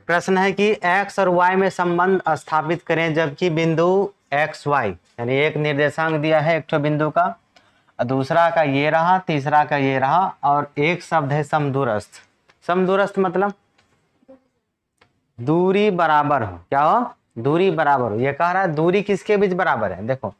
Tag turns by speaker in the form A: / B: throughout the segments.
A: प्रश्न है कि x और y में संबंध स्थापित करें जबकि बिंदु x y यानी एक निर्देशांक दिया है एक तो बिंदु का, दूसरा का ये रहा, तीसरा का ये रहा, और एक शब्द है समदूरस्थ। समदूरस्थ मतलब दूरी बराबर हो। क्या हो? दूरी बराबर हो। ये कह रहा है दूरी किसके बीच बराबर है। देखो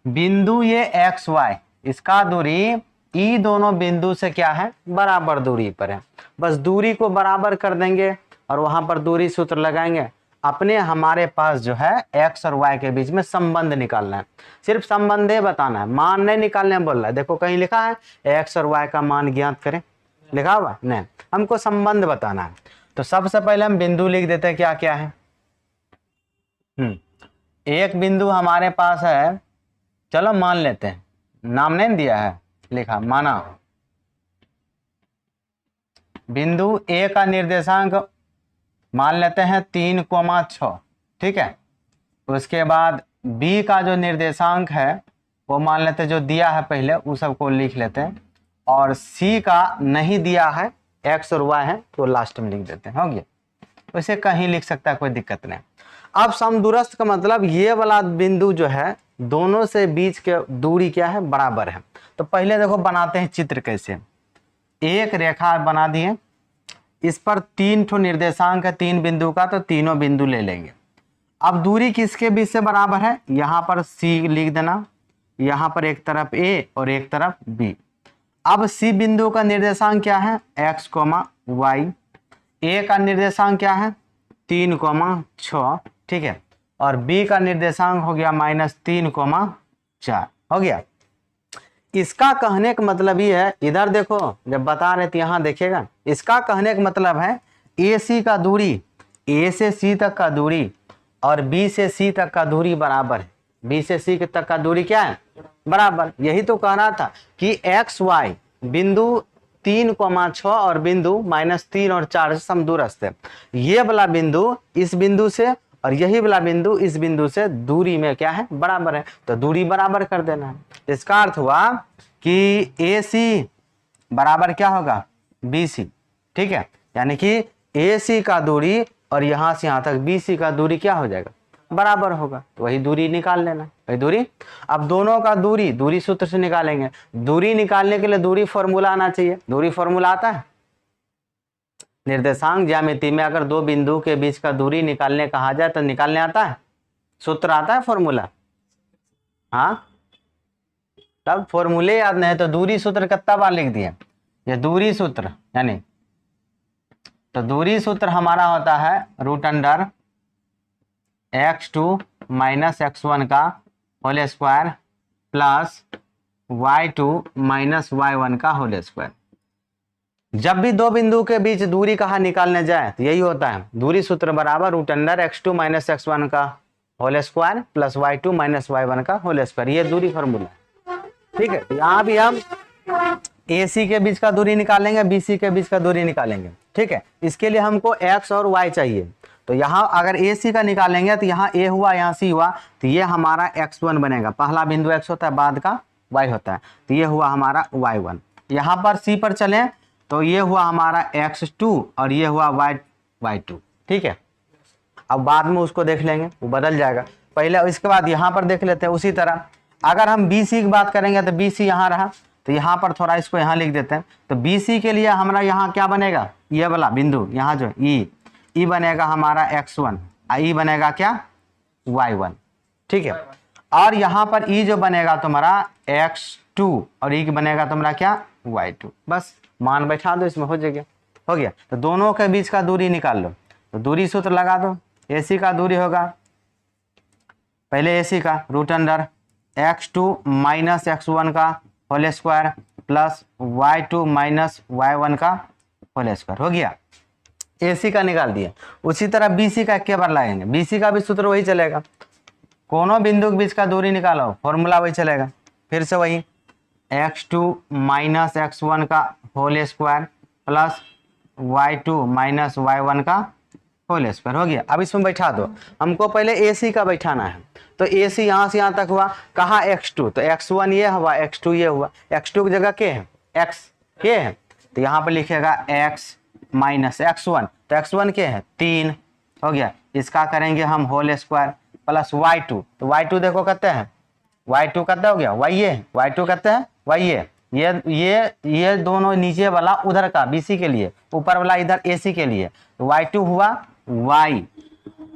A: बिंदु ये x y, इसका दूरी ई दोनों बिंदु से क्या है? बराबर दूरी पर है। बस दूरी को बराबर कर देंगे और वहां पर दूरी सूत्र लगाएंगे। अपने हमारे पास जो है x और y के बीच में संबंध निकालना है। सिर्फ संबंध बताना है, मान नहीं निकालने बोल रहा है। देखो कहीं लिखा है x और y का मान ज्ञात करें, लिखा हुआ नहीं, हमको संबंध बताना है। तो सबसे पहले हम बिंदु लिख देते हैं। क्या क्या है? एक बिंदु हमारे पास है, चलो मान लेते हैं, नाम नहीं दिया है, लिखा माना। बिंदु ए का निर्देशांक मान लेते हैं 3,6, ठीक है। उसके बाद बी का जो निर्देशांक है वो मान लेते हैं, जो दिया है पहले वो सबको लिख लेते हैं, और सी का नहीं दिया है, एक्स और वाई है तो लास्ट में लिख देते हैं। हो गया। वैसे कहीं लिख सकता है, कोई दिक्कत नहीं। अब समदूरस्थ का मतलब ये वाला बिंदु जो है दोनों से बीच के दूरी क्या है? बराबर है। तो पहले देखो बनाते हैं चित्र कैसे। एक रेखा बना दिए, इस पर 3 ठो निर्देशांक है 3 बिंदु का, तो तीनों बिंदु ले लेंगे। अब दूरी किसके बीच से बराबर है? यहाँ पर सी लिख देना, यहाँ पर एक तरफ ए और एक तरफ बी। अब सी बिंदु का निर्देशांक क्या है? x, y। ए का निर्देशांक क्या है? 3,6, ठीक है। और बी का निर्देशांक हो गया -3,4। हो गया। इसका कहने का मतलब ये है, इधर देखो जब बता रहे थे यहाँ देखिएगा, इसका कहने का मतलब है ए सी का दूरी, ए से सी तक का दूरी और बी से सी तक का दूरी बराबर है। बी से सी तक का दूरी क्या है? बराबर। यही तो कह रहा था कि एक्स वाई बिंदु 3,6 और बिंदु -3 और 4 से समदूरस्थ है। ये वाला बिंदु इस बिंदु से और यही वाला बिंदु इस बिंदु से दूरी में क्या है? बराबर है। तो दूरी बराबर कर देना है। इसका अर्थ हुआ कि ए सी बराबर क्या होगा? बी सी, ठीक है। यानी कि ए सी का दूरी और यहाँ से यहाँ तक बी सी का दूरी क्या हो जाएगा? बराबर होगा। तो वही दूरी निकाल लेना, वही दूरी। अब दोनों का दूरी सूत्र से निकालेंगे। दूरी निकालने के लिए दूरी फॉर्मूला आना चाहिए। दूरी फॉर्मूला आता है निर्देशांक ज्यामिति में। अगर दो बिंदु के बीच का दूरी निकालने कहा जाए तो निकालने आता है, सूत्र आता है, फॉर्मूला। हाँ, तब फॉर्मूले याद नहीं तो दूरी सूत्र कितना बार लिख दिए? ये दूरी सूत्र यानी, तो दूरी सूत्र हमारा होता है √अंडर x2 - x1 का whole square plus y2 - y1 का होल स्क्वायर। जब भी दो बिंदु के बीच दूरी कहाँ निकालने जाए तो यही होता है, दूरी सूत्र बराबर √अंडर x2 - x1 का whole square plus y2 - y1 का होल स्क्वायर। ये दूरी फॉर्मूला, ठीक है। यहाँ भी हम AC के बीच का दूरी निकालेंगे, BC के बीच का दूरी निकालेंगे, ठीक है। इसके लिए हमको x और y चाहिए। तो यहाँ अगर AC का निकालेंगे तो यहाँ A हुआ, यहाँ C हुआ, तो ये हमारा x1 बनेगा। पहला बिंदु x होता है, बाद का y होता है, तो ये हुआ हमारा y1। यहाँ पर C पर चलें तो ये हुआ हमारा x2 और ये हुआ y2, ठीक है। अब बाद में उसको देख लेंगे, वो बदल जाएगा पहले। इसके बाद यहाँ पर देख लेते हैं उसी तरह। अगर हम BC की बात करेंगे तो BC यहाँ रहा, तो यहाँ पर थोड़ा इसको यहाँ लिख देते हैं। तो BC के लिए हमारा यहाँ क्या बनेगा? ये वाला बिंदु यहाँ जो E बनेगा हमारा x1, E बनेगा क्या? y1, ठीक है। और यहाँ पर E जो बनेगा तुम्हारा x2 और E बनेगा तुम्हारा क्या? y2। बस मान बैठा दो, इसमें हो जाएगा, हो गया। तो दोनों के बीच का दूरी निकाल लो, तो दूरी सूत्र लगा दो। AC का दूरी होगा, पहले AC का √अंडर x2 - x1 का whole square plus y2 - y1 का होल स्क्वायर। हो गया। AC का निकाल दिया। उसी तरह BC का एक बार लाएंगे, BC का भी सूत्र वही चलेगा। कोनो बिंदु के बीच का दूरी निकालो, फॉर्मूला वही चलेगा। फिर से वही x2 - x1 का whole square plus y2 - y1 का होल स्क्वायर। हो गया। अब इसमें बैठा दो। हमको पहले AC का बैठाना है, तो AC यहाँ से यहाँ तक हुआ। कहाँ? x2, तो x1 ये हुआ, x2 ये हुआ। x2 की जगह क्या है? x के है, तो यहाँ पर लिखेगा x - x1। तो x1 क्या है? 3, हो गया। इसका करेंगे हम होल स्क्वायर प्लस y2, तो y2 देखो कहते हैं y2 कहते हो गया y2 कहते हैं ये दोनों नीचे वाला उधर का BC के लिए, ऊपर वाला इधर AC के लिए, तो y2 हुआ y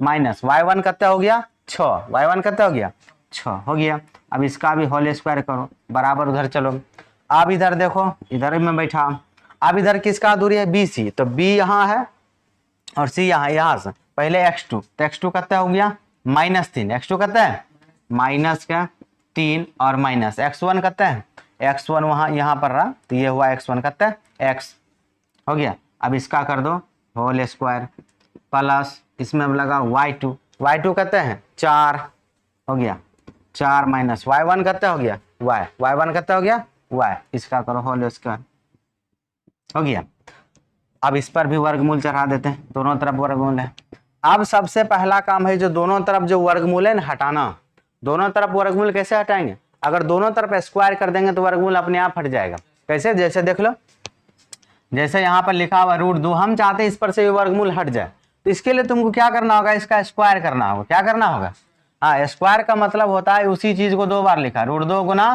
A: माइनस y1 कहते हो गया 6, y1 कहते हो गया 6 हो गया। अब इसका भी होल स्क्वायर करो बराबर उधर चलो। अब इधर देखो इधर में बैठा, अब इधर किसका दूरी है BC, तो B यहाँ है और C यहाँ से पहले x2, तो x2 कहते हो गया -3, x2 कहते हैं माइनस का 3 और माइनस x1 कहते हैं x1 वहाँ यहाँ पर रहा, तो ये हुआ x1 कहते हैं x हो गया। अब इसका कर दो होल स्क्वायर प्लस इसमें अब लगा y2 कहते हैं 4 हो गया 4 माइनस y1 कहते हो गया y1 कहते हो गया y, इसका करो होल स्क्वायर हो गया। अब इस पर भी वर्गमूल चढ़ा देते हैं, दोनों तरफ वर्गमूल है। अब सबसे पहला काम है जो दोनों तरफ जो वर्गमूल है ना हटाना। दोनों तरफ वर्गमूल कैसे हटाएंगे, अगर दोनों तरफ स्क्वायर कर देंगे तो वर्गमूल अपने आप हट जाएगा। कैसे, जैसे देख लो, जैसे यहाँ पर लिखा हुआ √2, हम चाहते हैं इस पर से भी वर्गमूल हट जाए, तो इसके लिए तुमको क्या करना होगा, इसका स्क्वायर करना होगा। क्या करना होगा, हाँ स्क्वायर का मतलब होता है उसी चीज को 2 बार लिखा, √2 गुना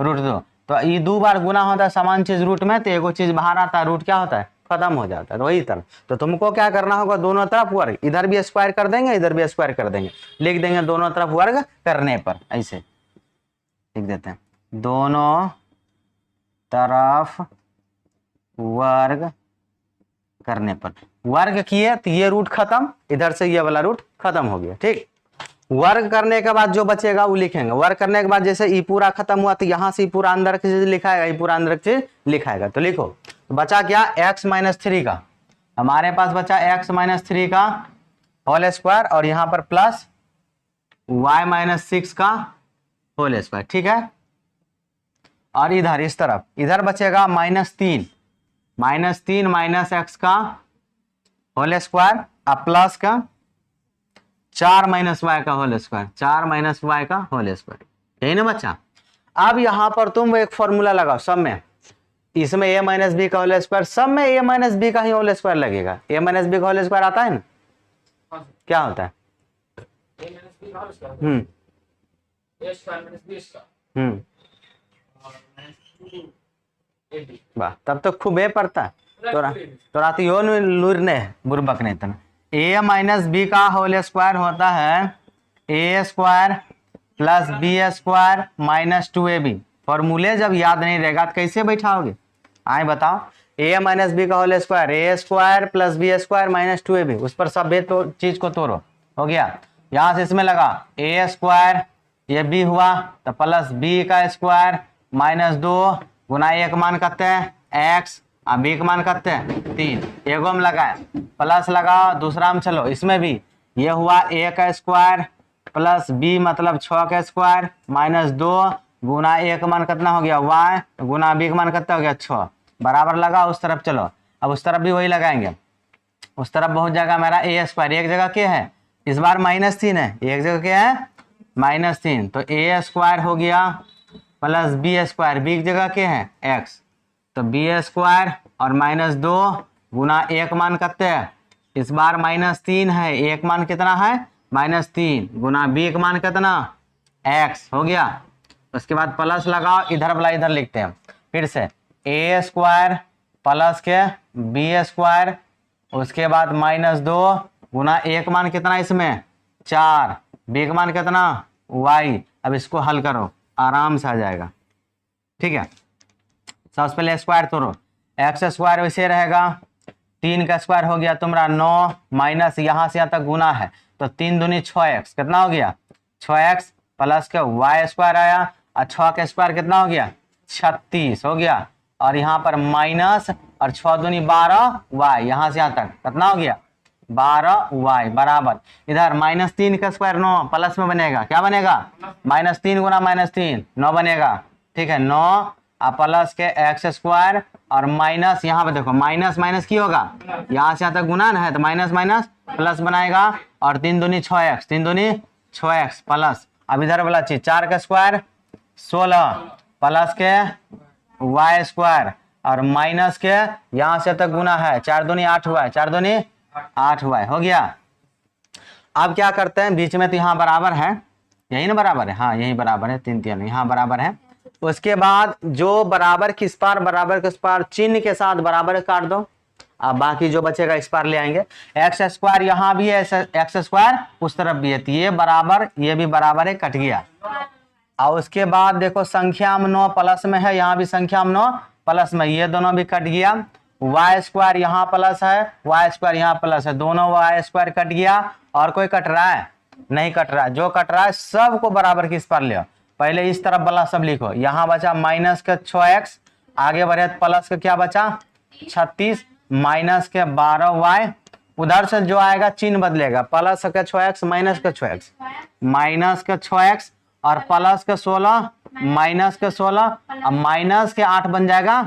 A: √2, तो ये 2 बार गुना होता है समान चीज रूट में, तो एगो चीज बाहर आता है, रूट क्या होता है खत्म हो जाता है, तो वही तरफ। तो तुमको क्या करना होगा, दोनों तरफ वर्ग, इधर भी स्क्वायर कर देंगे इधर भी स्क्वायर कर देंगे, लिख देंगे दोनों तरफ वर्ग करने पर, ऐसे लिख देते हैं दोनों तरफ वर्ग करने पर। वर्ग किए तो ये रूट खत्म, इधर से ये वाला रूट खत्म हो गया। ठीक, वर्ग करने के बाद जो बचेगा वो लिखेंगे। वर्ग करने के बाद जैसे ई पूरा खत्म हुआ तो यहाँ से पूरा अंदर की चीज लिखाएगा, ये पूरा अंदर की चीज लिखाएगा। तो लिखो, तो बचा क्या x-3 का, हमारे पास बचा x-3 का होल स्क्वायर और यहाँ पर प्लस y-6 का होल स्क्वायर। ठीक है, और इधर इस तरफ इधर बचेगा -3 माइनस x का होल स्क्वायर और प्लस का 4 माइनस y का होल स्क्वायर, 4 माइनस y का होल स्क्वायर, यही ना बच्चा। अब यहाँ पर तुम एक फॉर्मूला लगाओ सब में, इसमें a माइनस बी का होल स्क्वायर, सब में a माइनस बी का ही होल स्क्वायर लगेगा। a माइनस बी का होल स्क्वायर आता है ना, क्या होता है वाह, तब तो खूब पड़ता है तो रात यो लूरने बुरबक नहीं तना। a माइनस बी का होल स्क्वायर होता है a square plus B square minus 2ab। फॉर्मूले जब याद नहीं रहेगा तो कैसे बैठाओगे, आए बताओ। a माइनस बी का whole square a square plus B square minus 2ab, उस पर सब तो चीज को तोड़ो, हो गया। यहाँ से इसमें लगा a स्क्वायर, ये b हुआ तो प्लस b का स्क्वायर माइनस 2 गुना एक मान करते हैं x और b का मान करते हैं 3, एगो में लगाए प्लस लगाओ, दूसरा में चलो इसमें भी ये हुआ a का स्क्वायर प्लस b मतलब 6 का स्क्वायर माइनस 2 गुना एक मान कितना हो गया y गुना b का मान कितना हो गया 6, बराबर लगा। उस तरफ चलो, अब उस तरफ भी वही लगाएंगे। उस तरफ बहुत जगह मेरा a स्क्वायर, एक जगह क्या है इस बार -3 है, एक जगह क्या है -3, तो a स्क्वायर हो गया प्लस बी स्क्वायर, बी की जगह क्या है x, तो बी स्क्वायर और -2 गुना एक मान कितने हैं, इस बार -3 है, एक मान कितना है -3 गुना बी का मान कितना x हो गया। उसके बाद प्लस लगाओ, इधर वाला इधर लिखते हैं फिर से a स्क्वायर प्लस के बी स्क्वायर, उसके बाद -2 गुना एक मान कितना इसमें 4, बी का मान कितना y। अब इसको हल करो, आराम से आ जाएगा। ठीक है, सबसे पहले स्क्वायर तोड़ो, x स्क्वायर वैसे रहेगा 3 का स्क्वायर हो गया तुम्हारा 9 माइनस यहाँ से यहाँ तक गुना है तो 3 दूनी 6x, कितना हो गया 6x प्लस के y स्क्वायर आया और 6 का स्क्वायर कितना हो गया 36 हो गया, और यहाँ पर माइनस और 6 दूनी 12y, यहाँ से यहाँ तक कितना हो गया 12y बराबर, इधर -3 का स्क्वायर 9 प्लस में बनेगा, क्या बनेगा -3 गुना -3 9 बनेगा। ठीक है, 9 और प्लस के x स्क्वायर और माइनस यहाँ पे देखो माइनस माइनस की होगा, यहाँ से यहाँ तक गुना है तो माइनस माइनस प्लस बनाएगा, और 3 दूनी 6x, 3 दूनी 6x प्लस, अब इधर वाला चीज 4 का स्क्वायर 16 प्लस के y स्क्वायर और माइनस के यहाँ से तक गुना है 4 दूनी 8 हुआ है, 4 दूनी 8 हुआ है, हो गया। अब क्या करते हैं, बीच में तो यहाँ बराबर है, यही ना बराबर है, हाँ यही बराबर है, 3 3 यहाँ बराबर है। उसके बाद जो बराबर किस पार, बराबर किस पार, चिन्ह के साथ बराबर काट दो। अब बाकी जो बचेगा इस पार ले आएंगे। एक्स स्क्वायर यहाँ भी है, एक्स स्क्वायर उस तरफ भी है, तो ये बराबर ये भी बराबर है, कट गया। और उसके बाद देखो संख्या में 9 प्लस में है, यहाँ भी संख्या में 9 प्लस में, ये दोनों भी कट गया। वाई स्क्वायर यहाँ प्लस है, वाई स्क्वायर यहाँ प्लस है, दोनों वाई स्क्वायर कट गया। और कोई कट रहा है? नहीं कट रहा है। जो कट रहा है सबको बराबर किस पर ले, पहले इस तरफ वाला सब लिखो। यहाँ बचा माइनस के 6x, आगे बढ़े प्लस का क्या बचा 36, माइनस के 12y, उधर से जो आएगा चिन्ह बदलेगा, प्लस के 6x माइनस के 6x, माइनस के 6x और प्लस के 16 माइनस के 16, अब माइनस के 8 बन जाएगा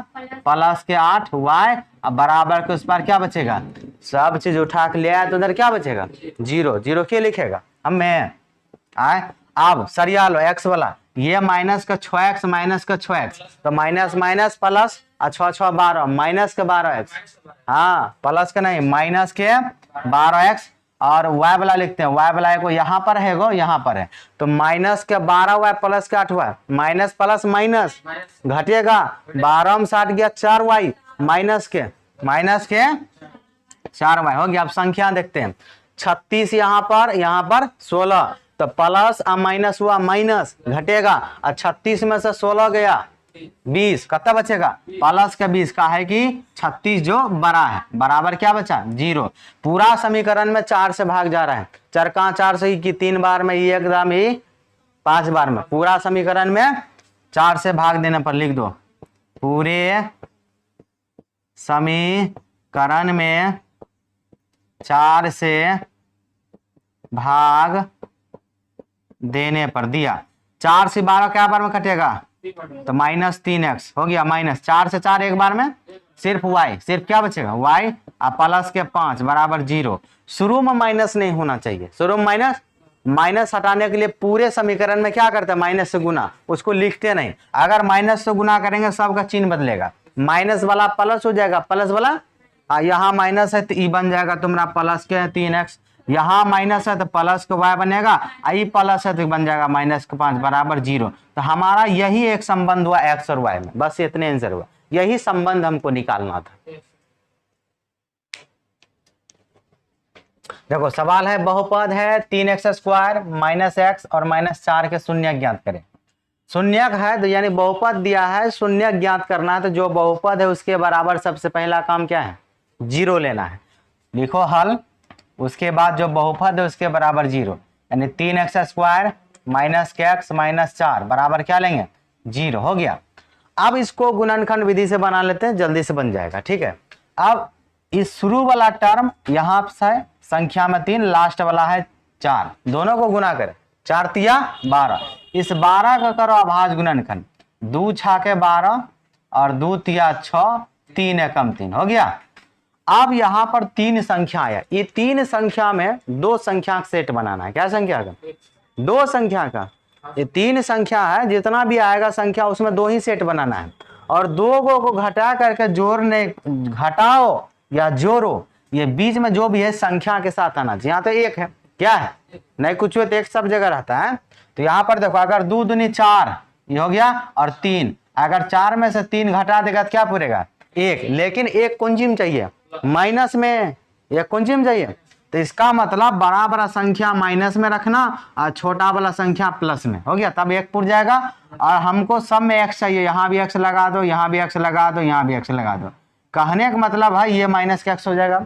A: प्लस के 8y, अब बराबर के उस पर क्या बचेगा, सब चीज उठा के ले आया तो उधर क्या बचेगा 0, 0 क्या लिखेगा हमें आए। अब सरिया लो x वाला, ये माइनस का 6x माइनस का 6x, तो माइनस माइनस प्लस, 6 6 12 माइनस के 12x, हाँ प्लस का नहीं माइनस के 12x। और y वाला लिखते हैं, y वाला को यहाँ पर है गो, यहाँ पर है, तो माइनस के 12y प्लस के 8y, माइनस प्लस माइनस घटेगा, 12 में 60 गया 4y माइनस के 4y हो गया। अब संख्या देखते हैं, 36 यहाँ पर 16, तो प्लस और माइनस हुआ माइनस घटेगा, और 36 में से 16 गया 20, कितना बचेगा प्लस का 20, का है कि 36 जो बड़ा है, बराबर क्या बचा 0। पूरा समीकरण में 4 से भाग जा रहा है, 4 कहाँ 4 से कि 3 बार में, ये एकदम ही 5 बार में, पूरा समीकरण में 4 से भाग देने पर लिख दो, पूरे समीकरण में 4 से भाग देने पर दिया। 4 से 12 क्या बार में कटेगा, तो माइनस 3x हो गया, माइनस 4 से 4 एक बार में, सिर्फ y, सिर्फ क्या बचेगा y और प्लस के 5 बराबर 0। शुरू में माइनस नहीं होना चाहिए, शुरू में माइनस हटाने के लिए पूरे समीकरण में क्या करते हैं माइनस से गुना, उसको लिखते नहीं। अगर माइनस से गुना करेंगे सबका चिन्ह बदलेगा, माइनस वाला प्लस हो जाएगा, प्लस वाला यहाँ माइनस है तो ई बन जाएगा तुम्हारा प्लस के 3x, यहाँ माइनस है तो प्लस का y बनेगा, आई प्लस है तो बन जाएगा माइनस के 5 बराबर 0। तो हमारा यही एक संबंध हुआ x और y में, बस इतने आंसर हुआ, यही संबंध हमको निकालना था। देखो सवाल है, बहुपद है 3x स्क्वायर माइनस x और माइनस 4 के शून्य ज्ञात करें। शून्यक है तो यानी बहुपद दिया है, शून्य ज्ञात करना है, तो जो बहुपद है उसके बराबर सबसे पहला काम क्या है 0 लेना है। लिखो हल, उसके बाद जो बहुपद है उसके बराबर 0, यानी 3x स्क्वायर माइनस के x माइनस 4 बराबर क्या लेंगे 0 हो गया। अब इसको गुणनखंड विधि से बना लेते हैं, जल्दी से बन जाएगा, ठीक है। अब इस शुरू वाला टर्म यहाँ से संख्या में 3, लास्ट वाला है 4, दोनों को गुना करें, 4 तिया 12, इस 12 का करो अभाज्य गुणनखंड, 2 छाके 12 और 2 तिया 6, 3 एकम 3 हो गया। अब यहाँ पर 3 संख्या है, ये 3 संख्या में 2 संख्या का सेट बनाना है। क्या संख्या का 2 संख्या का, ये 3 संख्या है, जितना भी आएगा संख्या उसमें 2 ही सेट बनाना है, और 2 को घटा करके जोड़ने, घटाओ या जोड़ो, ये बीच में जो भी है संख्या के साथ आना चाहिए। यहाँ तो 1 है, क्या है नहीं कुछ हो तो 1 सब जगह रहता है। तो यहाँ पर देखो अगर 2 दूनी 4 ये हो गया, और 3 अगर 4 में से 3 घटा देगा तो क्या पूरेगा 1, लेकिन 1 कुंजी में चाहिए, माइनस में 1 कुंजी में चाहिए, तो इसका मतलब बड़ा बड़ा संख्या माइनस में रखना और छोटा वाला संख्या प्लस में, हो गया, तब 1 पुर जाएगा। और हमको सब में x चाहिए, यहाँ भी x लगा दो, यहाँ भी x लगा दो, यहाँ भी x लगा दो, कहने का मतलब है ये माइनस का x हो जाएगा।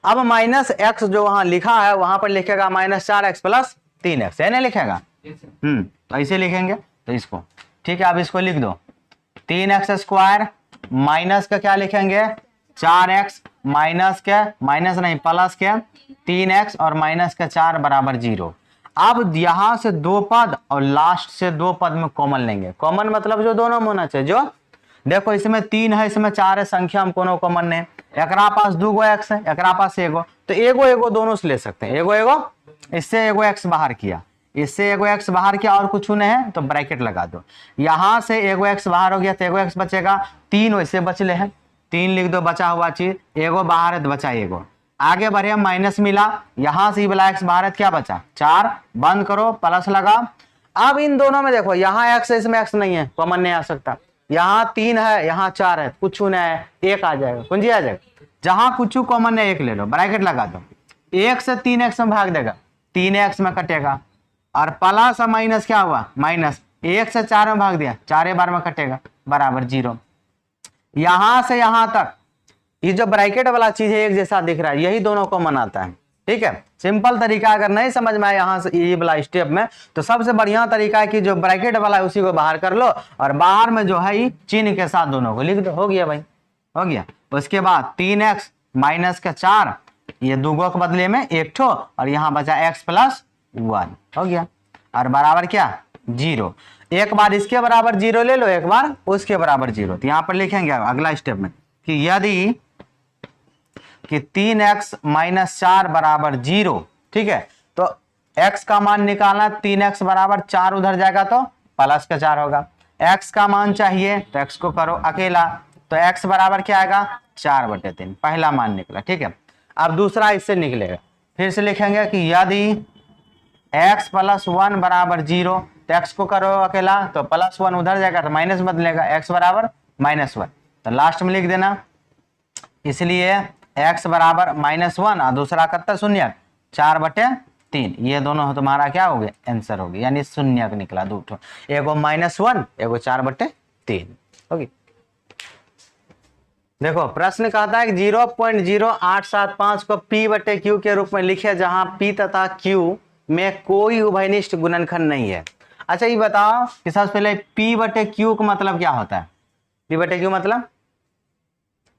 A: अब माइनस x जो वहां लिखा है वहां पर लिखेगा माइनस 4x प्लस 3x, है ना लिखेगा, ऐसे लिखेंगे तो इसको, ठीक है। अब इसको लिख दो 3x स्क्वायर माइनस का क्या लिखेंगे 4x माइनस के, माइनस नहीं प्लस के 3x और माइनस के 4 बराबर 0। अब यहां से 2 पद और लास्ट से 2 पद में कॉमन लेंगे, कॉमन मतलब जो दोनों में होना चाहिए, जो देखो इसमें 3 है इसमें 4 है, संख्या में कोनो कॉमन नहीं, एकरा पास 2 गो x है, एकरा पास 1 गो, तो एगो दोनों से ले सकते हैं, एगो इससे एगो x बाहर किया, इससे एगो x बाहर किया, और कुछ नहीं है तो ब्रैकेट लगा दो, यहां से एगो x बाहर हो गया तो एगो x बचेगा, 3 वैसे बचले हैं, 3 लिख दो, बचा हुआ चीज एगो बाहर है तो बचा एगो, आगे बढ़े, माइनस मिला, यहां से वाला एक्स बाहर है, क्या बचा 4, बंद करो, प्लस लगा। अब इन दोनों में देखो, यहाँ एक्स है, इसमें एक्स नहीं है, कॉमन नहीं आ सकता, यहाँ 3 है, यहाँ 4 है, कुछ नहीं है, 1 आ जाएगा, कुंजी आ जाएगा, जहां कुछ कॉमन है 1 ले लो, ब्रैकेट लगा दो, 1 से 3x में भाग देगा, 3x में कटेगा, और प्लस और माइनस क्या हुआ, माइनस, 1 से 4 में भाग दिया, 4 बार में कटेगा, बराबर 0। यहां से यहां तक ये जो ब्रैकेट वाला चीज है एक जैसा दिख रहा है, यही दोनों को मनाता है। ठीक है, सिंपल तरीका अगर नहीं समझ में आए यहाँ से ये वाला स्टेप में, तो सबसे बढ़िया तरीका है कि जो ब्रैकेट वाला है उसी को बाहर कर लो, और बाहर में जो है चिन्ह के साथ दोनों को लिख दो, हो गया भाई, हो गया। उसके बाद 3x माइनस का 4, ये दूगो के बदले में 1 ठो, और यहाँ बचा x प्लस 1, हो गया, और बराबर क्या 0। एक बार इसके बराबर 0 ले लो, एक बार उसके बराबर 0, तो यहाँ पर लिखेंगे अगला स्टेप में कि यदि कि 3x माइनस 4 बराबर 0, ठीक है, तो x का मान निकालना, 3x बराबर 4 उधर जाएगा तो प्लस का 4 होगा, x का मान चाहिए तो x को करो अकेला, तो x बराबर क्या आएगा 4/3, पहला मान निकला। ठीक है, अब दूसरा इससे निकलेगा, फिर से लिखेंगे कि यदि x प्लस 1 बराबर 0, तो x को करो अकेला, तो प्लस 1 उधर जाएगा तो माइनस बदलेगा, x बराबर -1, तो लास्ट में लिख देना, इसलिए x बराबर -1 और दूसरा कितना शून्य 4/3, ये दोनों तुम्हारा क्या हो गया आंसर हो गया, यानी शून्य निकला दो, एगो -1 एगो 4/3 होगी। देखो प्रश्न कहता है कि 0.0875 को p/q के रूप में लिखे जहां p तथा q में कोई उभयनिष्ठ गुणनखंड नहीं है। अच्छा ये बताओ कि सबसे पहले p/q का मतलब क्या होता है, p/q मतलब,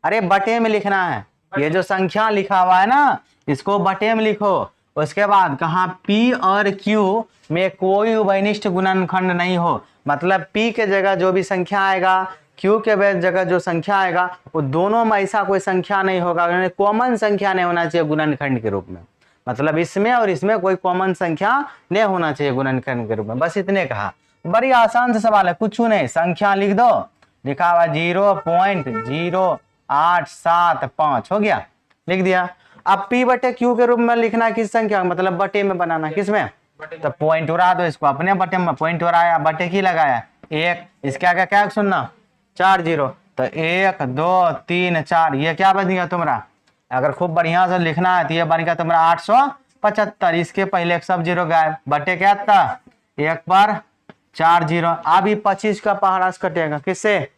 A: अरे बटे में लिखना है, ये जो संख्या लिखा हुआ है ना इसको बटे में लिखो। उसके बाद कहा p और q में कोई उभयनिष्ठ गुणनखंड नहीं हो, मतलब p के जगह जो भी संख्या आएगा, q के जगह जो संख्या आएगा, वो दोनों में ऐसा कोई संख्या नहीं होगा, कॉमन संख्या नहीं होना चाहिए गुणनखंड के रूप में, मतलब इसमें और इसमें कोई कॉमन संख्या नहीं होना चाहिए गुणनखंड के रूप में। बस इतने कहा, बड़ी आसान से सवाल है, कुछ नहीं, संख्या लिख दो, लिखा हुआ 0.0875 हो गया, लिख दिया। अब p/q के रूप में लिखना किस संख्या, मतलब बटे में बनाना, किसमें, तो पॉइंट उड़ा दो, इसको अपने बटे में पॉइंट उड़ाया, बटे की लगाया 1, इसके आगे क्या सुनना 4 0, तो 1 2 3 4, ये क्या बन गया तुम्हारा, अगर खूब बढ़िया से लिखना है तो ये बन गया तुम्हारा 875, इसके पहले एक सब 0 गायब, बटे क्या था 1 पर 4 0। अब 25 का पहाड़ा से कटेगा, किससे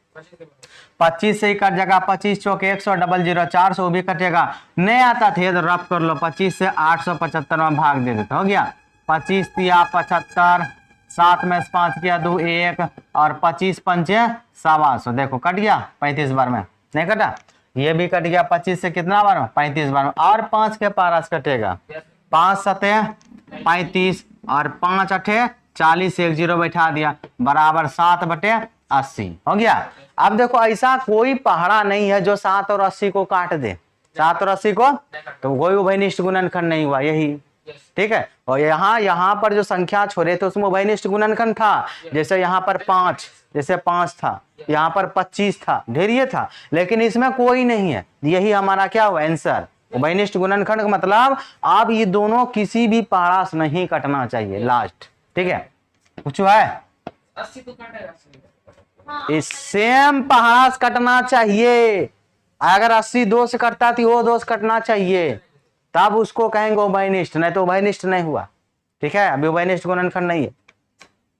A: 25 से ही कट जाएगा, 25 चौक 100, 0 400 भी कटेगा, नहीं आता थे तो रफ कर लो, 25 से 875 में भाग दे देते, हो गया 25 तिया 75, 7 में 5 किया 2 1, और 25 पंचे 125, देखो कट गया 35 बार में, नहीं कटा, ये भी कट गया 25 से कितना बार में 35 बार में, और 5 के पारा से कटेगा, 5 7 35 और 5 8 40, 1 0 बैठा दिया, बराबर 7/80 हो गया। अब देखो ऐसा कोई पहाड़ा नहीं है जो 7 और 80 को काट दे, 7 और 80 को, तो कोई उभयनिष्ठ गुणनखंड नहीं हुआ, यही ठीक है। और यहाँ पर जो संख्या छोड़े थे उसमें उभयनिष्ठ गुणनखंड था, जैसे यहाँ पर 5, जैसे 5 था, यहाँ पर 25 था, ढेर था, लेकिन इसमें कोई नहीं है, यही हमारा क्या हुआ आंसर, उभयनिष्ठ गुणनखंड का मतलब अब ये दोनों किसी भी पहाड़ा से नहीं कटना चाहिए लास्ट, ठीक है। कुछ है
B: 80 तो काटेगा,
A: इस सेम पहाड़ा से कटना चाहिए, अगर 80 2 से कटता थी वो 2 से कटना चाहिए, तब उसको कहेंगे उभयनिष्ठ, नहीं तो उभयनिष्ठ नहीं हुआ, ठीक है। अभी उभयनिष्ठ गुणनखंड नहीं है।